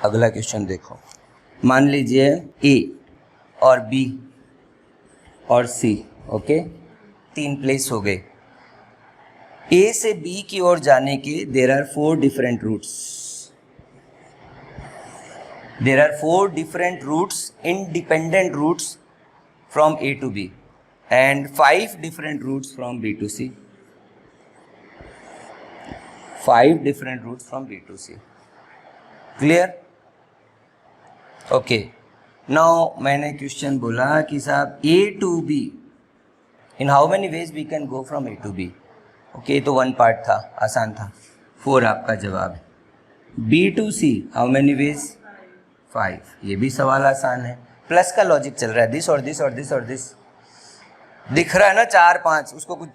अगला क्वेश्चन देखो, मान लीजिए ए और बी और सी, ओके, 3 प्लेस हो गए। ए से बी की ओर जाने के there are 4 different routes. There are 4 different routes, independent routes from A to B and 5 different routes from B to C. 5 different routes from B to C. Clear? Okay, now मैंने question बोला कि साहब A to B, in how many ways we can go from A to B. Okay, तो 1 part था, आसान था, 4 आपका जवाब है। B to C how many ways, 5, ये भी सवाल आसान है। प्लस का लॉजिक चल रहा है, दिस और दिस और दिस और दिस दिख रहा है ना, 4 5, उसको कुछ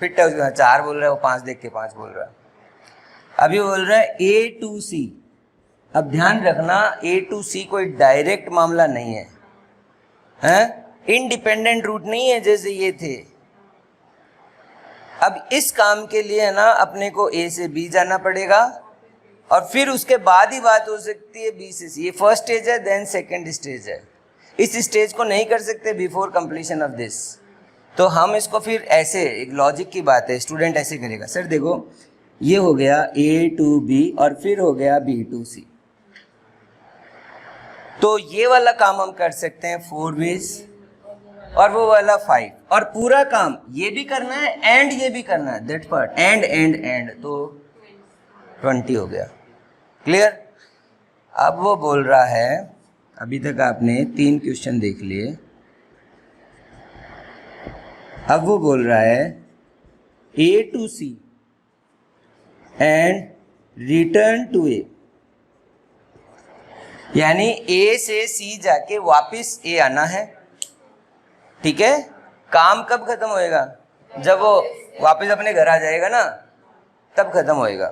फिट है, उसको 4 बोल रहा है, वो 5 देख के 5 बोल रहा है। अभी बोल रहा है ए टू सी। अब ध्यान रखना, ए टू सी कोई डायरेक्ट मामला नहीं है, हैं? इंडिपेंडेंट रूट नहीं है जैसे ये थे। अब इस काम के लिए है ना, अपने को ए से बी जाना पड़ेगा और फिर उसके बाद ही बात हो सकती है बी से सी। ये फर्स्ट स्टेज है, देन सेकंड स्टेज है। इस स्टेज को नहीं कर सकते बिफोर कंप्लीशन ऑफ दिस, तो हम इसको फिर ऐसे, एक लॉजिक की बात है, स्टूडेंट ऐसे करेगा। सर देखो, ये हो गया ए टू बी और फिर हो गया बी टू सी, तो ये वाला काम हम कर सकते हैं 4 वेज और वो वाला 5, और पूरा काम ये भी करना है एंड ये भी करना है, that part and and and, तो 20 हो गया। क्लियर? अब वो बोल रहा है, अभी तक आपने 3 क्वेश्चन देख लिए, अब वो बोल रहा है A to C and return to A, यानी ए से सी जाके वापस ए आना है। ठीक है? काम कब खत्म होएगा? जब वो वापस अपने घर आ जाएगा ना, तब खत्म होएगा।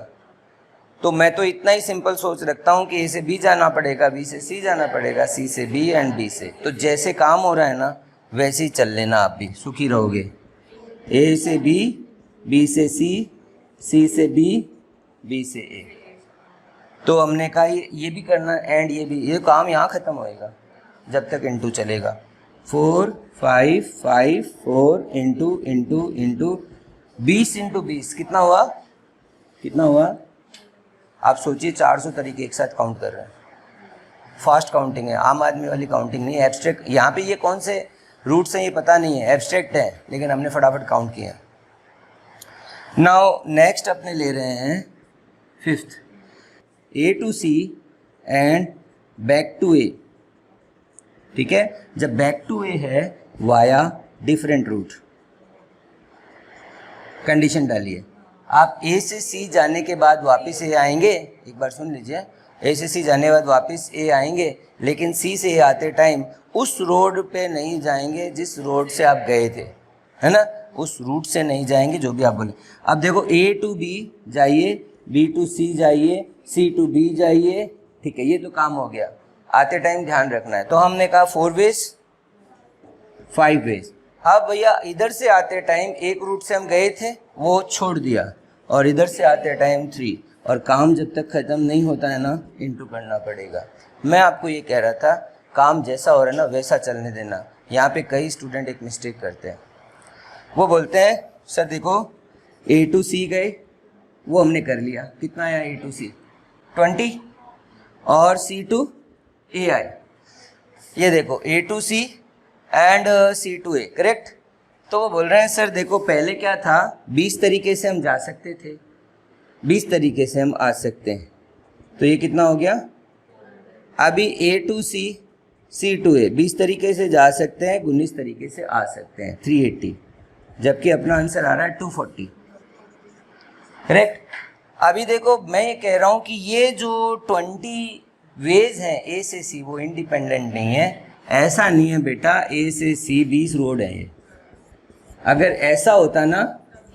तो मैं तो इतना ही सिंपल सोच रखता हूँ कि ए से बी जाना पड़ेगा, बी से सी जाना पड़ेगा, सी से बी एंड बी से, तो जैसे काम हो रहा है ना वैसे ही चल लेना, आप भी सुखी रहोगे। ए से बी, बी से सी से बी, बी से ए। तो हमने कहा ये भी करना एंड ये भी, ये काम यहाँ ख़त्म होएगा जब तक इंटू चलेगा। 4 5 5 4 इंटू इंटू इंटू 20 इंटू 20 कितना हुआ? कितना हुआ? आप सोचिए, 400 तरीके एक साथ काउंट कर रहे हैं। फास्ट काउंटिंग है, आम आदमी वाली काउंटिंग नहीं है, एब्स्ट्रैक्ट। यहाँ पे ये कौन से रूट्स हैं ये पता नहीं है, एब्स्ट्रैक्ट है, लेकिन हमने फटाफट काउंट किया। नाउ नेक्स्ट अपने ले रहे हैं 5th, A to C and back to A. ठीक है? जब बैक टू ए है वाया डिफरेंट रूट, कंडीशन डालिए। आप ए से सी जाने के बाद वापस ए आएंगे, एक बार सुन लीजिए, ए से सी जाने के बाद वापस ए आएंगे, लेकिन सी से ए आते टाइम उस रोड पे नहीं जाएंगे जिस रोड से आप गए थे, है ना? उस रूट से नहीं जाएंगे, जो भी आप बोले। अब देखो, ए टू बी जाइए, बी टू सी जाइए, सी टू बी जाइए। ठीक है, ये तो काम हो गया। आते टाइम ध्यान रखना है, तो हमने कहा 4 वेज 5 वेज। अब भैया इधर से आते टाइम एक रूट से हम गए थे वो छोड़ दिया, और इधर से आते टाइम 3, और काम जब तक ख़त्म नहीं होता है ना, इंटू करना पड़ेगा। मैं आपको ये कह रहा था, काम जैसा हो रहा है ना वैसा चलने देना। यहाँ पे कई स्टूडेंट एक मिस्टेक करते हैं, वो बोलते हैं सर देखो ए टू सी गए, वो हमने कर लिया, कितना आया ए टू सी 20, और सी टू ए आए, ये देखो A to C and C to A, correct? तो वो बोल रहे हैं सर देखो पहले क्या था, 20 तरीके से हम जा सकते थे, 20 तरीके से हम आ सकते हैं, तो ये कितना हो गया? अभी ए टू सी सी टू ए 20 तरीके से जा सकते हैं, 19 तरीके से आ सकते हैं, 380, जबकि अपना आंसर आ रहा है 240, करेक्ट? अभी देखो, मैं ये कह रहा हूँ कि ये जो 20 वेज हैं ए से सी, वो इंडिपेंडेंट नहीं है। ऐसा नहीं है बेटा, ए से सी 20 रोड है ये। अगर ऐसा होता ना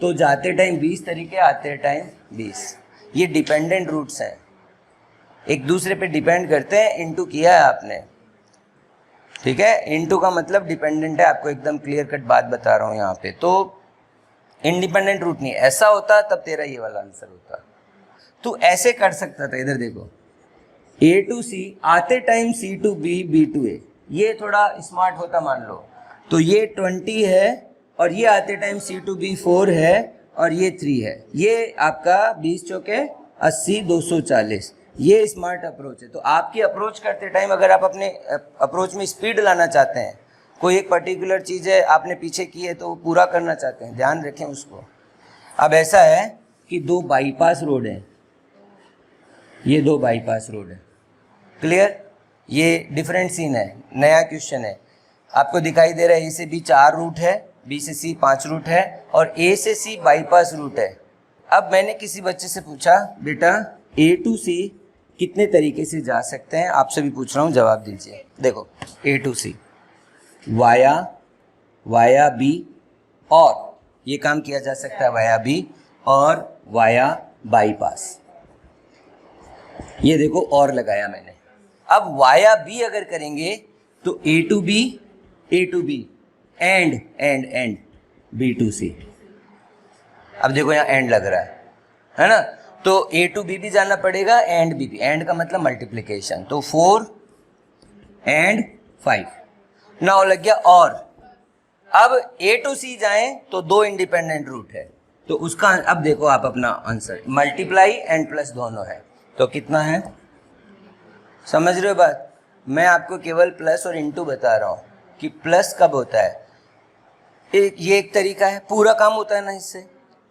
तो जाते टाइम 20 तरीके, आते टाइम 20। ये डिपेंडेंट रूट्स हैं, एक दूसरे पे डिपेंड करते हैं। इंटू किया है आपने, ठीक है? इंटू का मतलब डिपेंडेंट है, आपको एकदम क्लियर कट बात बता रहा हूँ यहाँ पे। तो इंडिपेंडेंट रूट नहीं, ऐसा होता तब तेरा ये वाला आंसर होता। तू ऐसे कर सकता था, इधर देखो, ए टू सी, आते time C to B, B to A, ये थोड़ा स्मार्ट होता मान लो तो ये 20 है और ये आते टाइम सी टू बी 4 है और ये 3 है, ये आपका 20 चौके 80, 240, ये स्मार्ट अप्रोच है। तो आपकी अप्रोच करते टाइम अगर आप अपने अप्रोच में स्पीड लाना चाहते हैं, कोई एक पर्टिकुलर चीज़ है आपने पीछे की है तो वो पूरा करना चाहते हैं, ध्यान रखें उसको। अब ऐसा है कि 2 बाईपास रोड हैं, ये 2 बाईपास रोड है, क्लियर? ये डिफरेंट सीन है, नया क्वेश्चन है। आपको दिखाई दे रहा है ए से बी 4 रूट है, बी से सी 5 रूट है और ए से सी बाईपास रूट है। अब मैंने किसी बच्चे से पूछा, बेटा ए टू सी कितने तरीके से जा सकते हैं? आपसे भी पूछ रहा हूँ, जवाब दीजिए। देखो A to C via B, और ये काम किया जा सकता है वाया बी और वाया बाईपास। ये देखो और लगाया मैंने। अब वाया बी अगर करेंगे तो A to B and B to C. अब देखो यहाँ एंड लग रहा है ना, तो ए टू बी भी जाना पड़ेगा एंड बी भी, एंड का मतलब मल्टीप्लिकेशन, तो 4 एंड 5 नाउ लग गया। और अब ए टू सी जाएं तो 2 इंडिपेंडेंट रूट है, तो उसका अब देखो आप अपना आंसर, मल्टीप्लाई एंड प्लस दोनों है, तो कितना है? समझ रहे हो बात? मैं आपको केवल प्लस और इनटू बता रहा हूँ कि प्लस कब होता है। ये एक तरीका है, पूरा काम होता है ना इससे।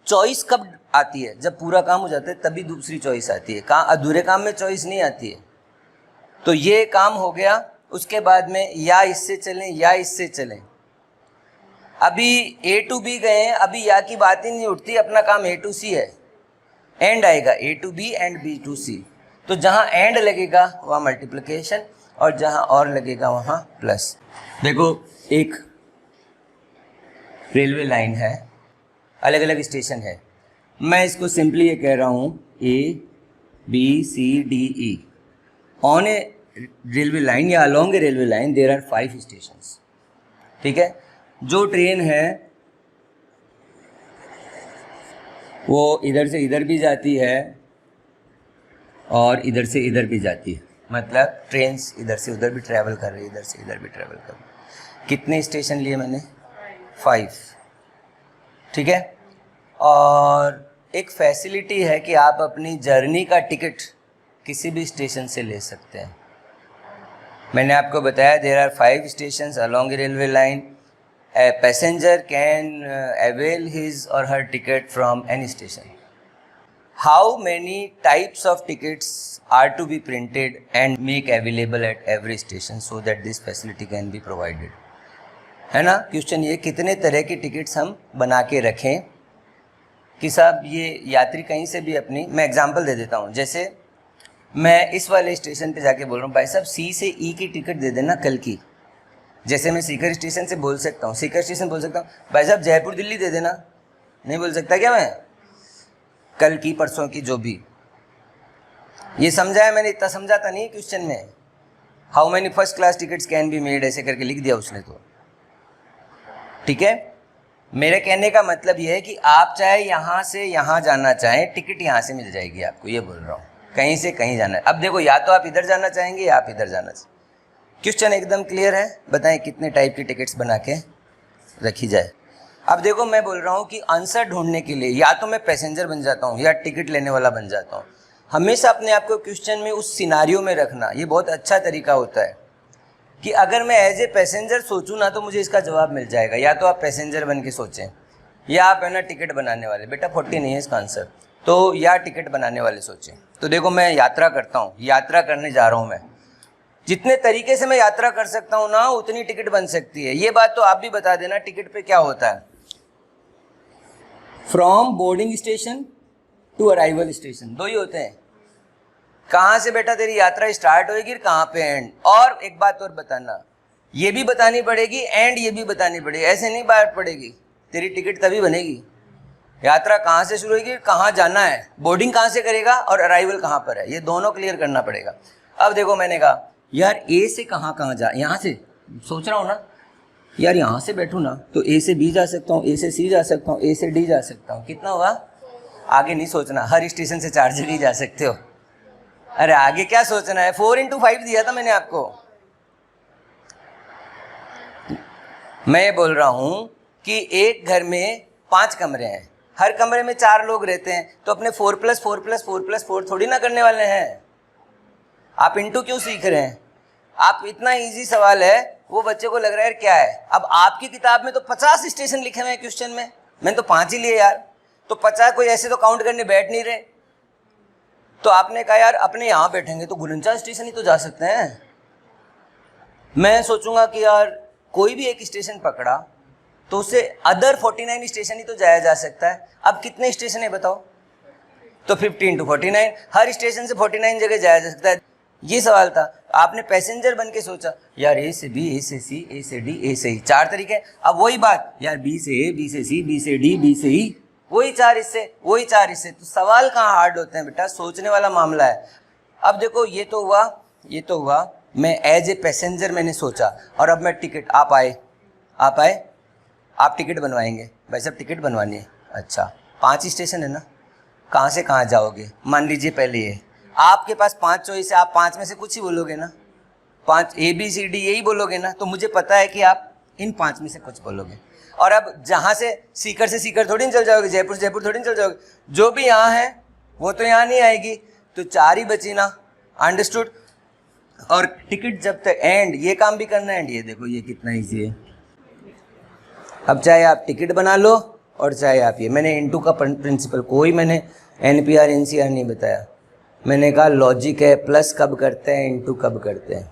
चॉइस कब आती है? जब पूरा काम हो जाता है तभी दूसरी चॉइस आती है, अधूरे काम में चॉइस नहीं आती है। तो ये काम हो गया, उसके बाद में या इससे चलें या इससे चलें। अभी ए टू बी गए हैं, अभी या की बात ही नहीं उठती, अपना काम ए टू सी है, एंड आएगा A to B and B to C. तो जहाँ एंड लगेगा वहाँ मल्टीप्लिकेशन और जहाँ और लगेगा वहाँ प्लस। देखो एक रेलवे लाइन है, अलग अलग स्टेशन है, मैं इसको सिंपली ये कह रहा हूँ A B C D E. On a railway line या along a railway line there are 5 stations, ठीक है? जो ट्रेन है वो इधर से इधर भी जाती है और इधर से इधर भी जाती है, मतलब ट्रेन इधर से उधर भी ट्रैवल कर रही है, इधर से इधर भी ट्रैवल कर रही है। कितने स्टेशन लिए मैंने? 5, ठीक है? और एक फैसिलिटी है कि आप अपनी जर्नी का टिकट किसी भी स्टेशन से ले सकते हैं। मैंने आपको बताया there are 5 stations along a railway line. A passenger can avail his or her ticket from any station. How many types of tickets are to be printed and make available at every station so that this facility can be provided? है ना question, ये कितने तरह की tickets हम बना के रखें कि साहब ये यात्री कहीं से भी अपनी, मैं एग्जांपल दे देता हूँ। जैसे मैं इस वाले स्टेशन पे जाके बोल रहा हूँ भाई साहब सी से ई की टिकट दे देना कल की। जैसे मैं सीकर स्टेशन से बोल सकता हूँ, सीकर स्टेशन बोल सकता हूँ भाई साहब जयपुर दिल्ली दे देना, नहीं बोल सकता क्या मैं? कल की, परसों की, जो भी। ये समझा है मैंने? इतना समझाता नहीं क्वेश्चन में। How many first class tickets can be made, ऐसे करके लिख दिया उसने तो, ठीक है? मेरे कहने का मतलब ये है कि आप चाहे यहाँ से यहाँ जाना चाहें, टिकट यहाँ से मिल जाएगी आपको, ये बोल रहा हूँ। कहीं से कहीं जाना है। अब देखो या तो आप इधर जाना चाहेंगे या आप इधर जाना चाहेंगे। क्वेश्चन एकदम क्लियर है? बताएं कितने टाइप की टिकट्स बना के रखी जाए। अब देखो मैं बोल रहा हूँ कि आंसर ढूंढने के लिए या तो मैं पैसेंजर बन जाता हूँ या टिकट लेने वाला बन जाता हूँ। हमेशा अपने आप को क्वेश्चन में उस सिनारियो में रखना, ये बहुत अच्छा तरीका होता है कि अगर मैं एज ए पैसेंजर सोचूं ना तो मुझे इसका जवाब मिल जाएगा। या तो आप पैसेंजर बन के सोचें या आप है ना टिकट बनाने वाले, बेटा 40 नहीं है इसका आंसर, तो या टिकट बनाने वाले सोचें। तो देखो मैं यात्रा करता हूँ, यात्रा करने जा रहा हूँ मैं, जितने तरीके से मैं यात्रा कर सकता हूँ ना उतनी टिकट बन सकती है। ये बात तो आप भी बता देना, टिकट पे क्या होता है? From boarding station to arrival station, 2 ही होते हैं। कहाँ से बेटा तेरी यात्रा स्टार्ट होएगी, कहाँ पे एंड। और एक बात और बताना, ये भी बतानी पड़ेगी एंड ये भी बतानी पड़ेगी, ऐसे नहीं बात पड़ेगी। तेरी टिकट तभी बनेगी, यात्रा कहाँ से शुरू होगी, कहाँ जाना है, बोर्डिंग कहाँ से करेगा और अराइवल कहाँ पर है, ये दोनों क्लियर करना पड़ेगा। अब देखो मैंने कहा यार ए से कहाँ कहाँ जा, यहाँ से सोच रहा हूँ ना यार, यहाँ से बैठूँ ना तो ए से बी जा सकता हूँ, ए से सी जा सकता हूँ, ए से डी जा सकता हूँ। कितना हुआ? आगे नहीं सोचना, हर स्टेशन से 4 जगह जा सकते हो। अरे आगे क्या सोचना है, 4 into 5 दिया था मैंने आपको। मैं ये बोल रहा हूं कि एक घर में 5 कमरे हैं, हर कमरे में 4 लोग रहते हैं, तो अपने 4+4+4+4 थोड़ी ना करने वाले हैं। आप इंटू क्यों सीख रहे हैं? आप इतना इजी सवाल है, वो बच्चे को लग रहा है क्या है। अब आपकी किताब में तो 50 स्टेशन लिखे हुए हैं क्वेश्चन में, मैंने तो 5 ही लिए यार, तो 50 कोई ऐसे तो काउंट करने बैठ नहीं रहे। तो आपने कहा यार अपने यहाँ बैठेंगे तो 49 स्टेशन ही तो जा सकते हैं। मैं सोचूंगा कि यार कोई भी एक स्टेशन पकड़ा तो उससे अदर 49 स्टेशन ही तो जाया जा सकता है। अब कितने स्टेशन है बताओ? तो 50 into 49, हर स्टेशन से 49 जगह जाया जा सकता है। ये सवाल था, आपने पैसेंजर बन के सोचा यार ए से बी, ए से सी, ए से डी, ए से ई, 4 तरीके। अब वही बात यार बी से ए, बी से सी, बी से डी, बी से ई, वही 4 हिस्से, वही 4 हिस्से। तो सवाल कहाँ हार्ड होते हैं बेटा, सोचने वाला मामला है। अब देखो ये तो हुआ, ये तो हुआ, मैं एज ए पैसेंजर मैंने सोचा, और अब मैं टिकट, आप आए, आप टिकट बनवाएंगे, भाई साहब टिकट बनवानी है, अच्छा 5 स्टेशन है ना, कहाँ से कहाँ जाओगे? मान लीजिए पहले ये आपके पास 5 चॉइस है, आप 5 में से कुछ ही बोलोगे ना, 5 ABCD यही बोलोगे ना, तो मुझे पता है कि आप इन 5 में से कुछ बोलोगे। और अब जहाँ से सीकर थोड़ी नहीं चल जाओगे, जयपुर से जयपुर थोड़ी नहीं चल जाओगे, जो भी यहाँ है वो तो यहाँ नहीं आएगी, तो 4 ही बची ना, अंडरस्टूड। और टिकट जब तक एंड, ये काम भी करना है, ये देखो ये कितना ईजी है। अब चाहे आप टिकट बना लो और चाहे आप ये, मैंने इनटू का प्रिंसिपल, कोई मैंने NPR NCR नहीं बताया, मैंने कहा लॉजिक है, प्लस कब करते हैं, इनटू कब करते हैं।